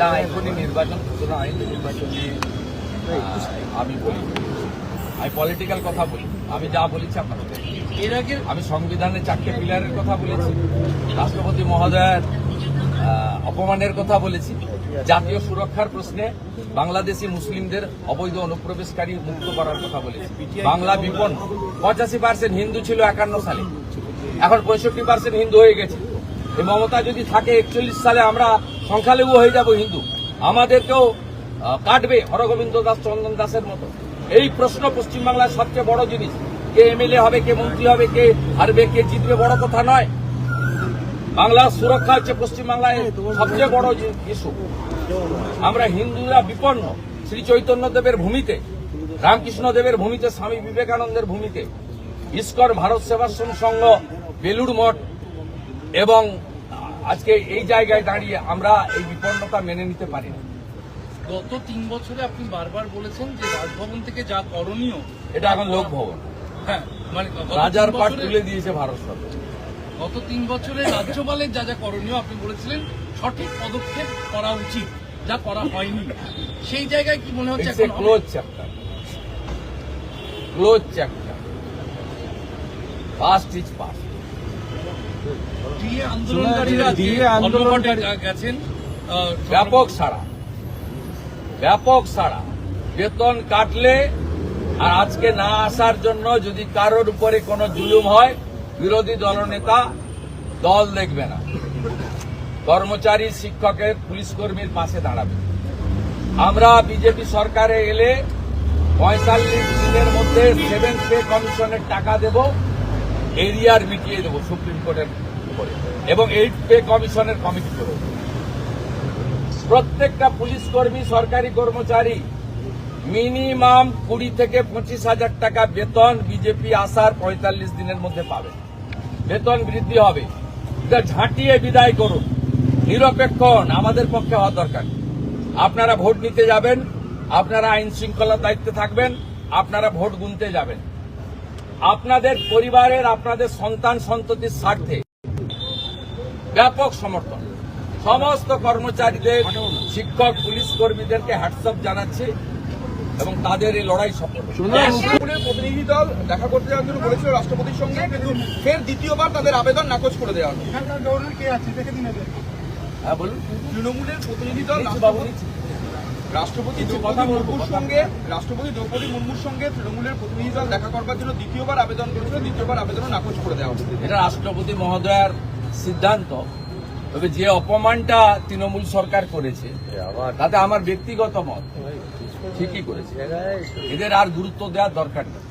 না এখনই নির্বাচন সুতরাং আইন নির্বাচন নিয়ে আমি বলি, আমি পলিটিক্যাল কথা বলি। আমি যা বলেছি আপনাদের, এর আগে আমি সংবিধানের 4টে পিলারের কথা বলেছি, রাষ্ট্রপতি মহোদয়ের অপমানের কথা বলেছি, জাতীয় সুরক্ষার প্রশ্নে বাংলাদেশি মুসলিমদের অবৈধ অনুপ্রবেশকারী মুক্ত করার কথা বলেছি। বাংলা বিপন্ন, 85% হিন্দু ছিল 51 সালে, এখন 65% হিন্দু হয়ে গেছে। এই মমতা যদি থাকে 41 সালে আমরা সংখ্যালঘু হয়ে যাব হিন্দু, আমাদেরকেও কাটবে হরগোবিন্দ দাস, চন্দন দাসের মতো। এই প্রশ্ন পশ্চিমবাংলার সবচেয়ে বড় জিনিস। কে এমএলএ হবে, কে মন্ত্রী হবে, কে হারবে, কে জিতবে বড় কথা নয়। বাংলার সুরক্ষা হচ্ছে পশ্চিমবাংলায় সবচেয়ে বড় ইস্যু। আমরা হিন্দুরা বিপন্ন। শ্রী চৈতন্য দেবের ভূমিতে, রামকৃষ্ণ দেবের ভূমিতে, স্বামী বিবেকানন্দের ভূমিতে, ইস্কন, ভারত সেবাশ্রম সংঘ, বেলুড় মঠ এবং আজকে এই জায়গায় দাঁড়িয়ে আমরা এই বিপন্নতা মেনে নিতে পারি না। গত 3 বছরে আপনি বারবার বলেছেন যে রাজভবন থেকে যা করণীয়, এটা এখন লোক ভবন, হ্যাঁ মানে রাজার পাট তুলে দিয়েছে ভারত সরকার। গত 3 বছরে রাজ্যপালের যা যা করণীয় আপনি বলেছিলেন সঠিক পদক্ষেপ করা উচিত, যা করা হয়নি। সেই জায়গায় কি মনে হচ্ছে এখন close chapter, close chapter, past is past. DA আন্দোলনকারীরা ধর্মঘটে গেছেন, ব্যাপক সাড়া, ব্যাপক সাড়া। বেতন কাটলে আর আজকে না আসার জন্য যদি কারোর উপরে কোনো জুলুম হয়, বিরোধী দলনেতা দল দেখবে না, কর্মচারী, শিক্ষকের, পুলিশ কর্মীর পাশে দাঁড়াবে। আমরা বিজেপি সরকারে এলে 45 দিনের মধ্যে 7th পে কমিশনের টাকা দেব, এরিয়ার মিটিয়ে দেব সুপ্রিম কোর্টের উপরে, এবং 8th পে কমিশনের কমিটি করব। প্রত্যেকটা পুলিশ কর্মী, সরকারি কর্মচারী মিনিমাম 20 থেকে 25 হাজার টাকা বেতন বিজেপি আসার 45 দিনের মধ্যে পাবে। বেতন বৃদ্ধি হবে। এটা ঝাঁটিয়ে বিদায় করুন। নিরপেক্ষ আমাদের পক্ষে হওয়া দরকার। আপনারা ভোট নিতে যাবেন, আপনারা আইন শৃঙ্খলার দায়িত্বে থাকবেন, আপনারা ভোট গুনতে যাবেন। আপনাদের পরিবারের, আপনাদের সন্তান সন্ততির স্বার্থে ব্যাপক সমর্থন। সমস্ত কর্মচারীদের, শিক্ষক, পুলিশ কর্মীদেরকে হ্যাটসঅ্যাপ জানাচ্ছি এবং তাদের এই লড়াই সফল। তৃণমূলের প্রতিনিধি দল দেখা করতে যাওয়ার জন্য বলেছিল রাষ্ট্রপতির সঙ্গে, কিন্তু ফের দ্বিতীয়বার তাদের আবেদন নাকচ করে দেওয়া হলো। হ্যাঁ বলুন। তৃণমূলের প্রতিনিধি দল রাষ্ট্রপতি দ্রৌপদী মুর্মুর সঙ্গে তৃণমূলের প্রতিনিধি দল দেখা করবার জন্য দ্বিতীয়বার আবেদন করেছিল, দ্বিতীয়বার আবেদনও নাকচ করে দেওয়া হলো। এটা রাষ্ট্রপতি মহোদয়ের সিদ্ধান্ত। তবে যে অপমানটা তৃণমূল সরকার করেছে তাতে আমার ব্যক্তিগত মত ঠিকই করেছে, এদের আর গুরুত্ব দেওয়ার দরকার নেই।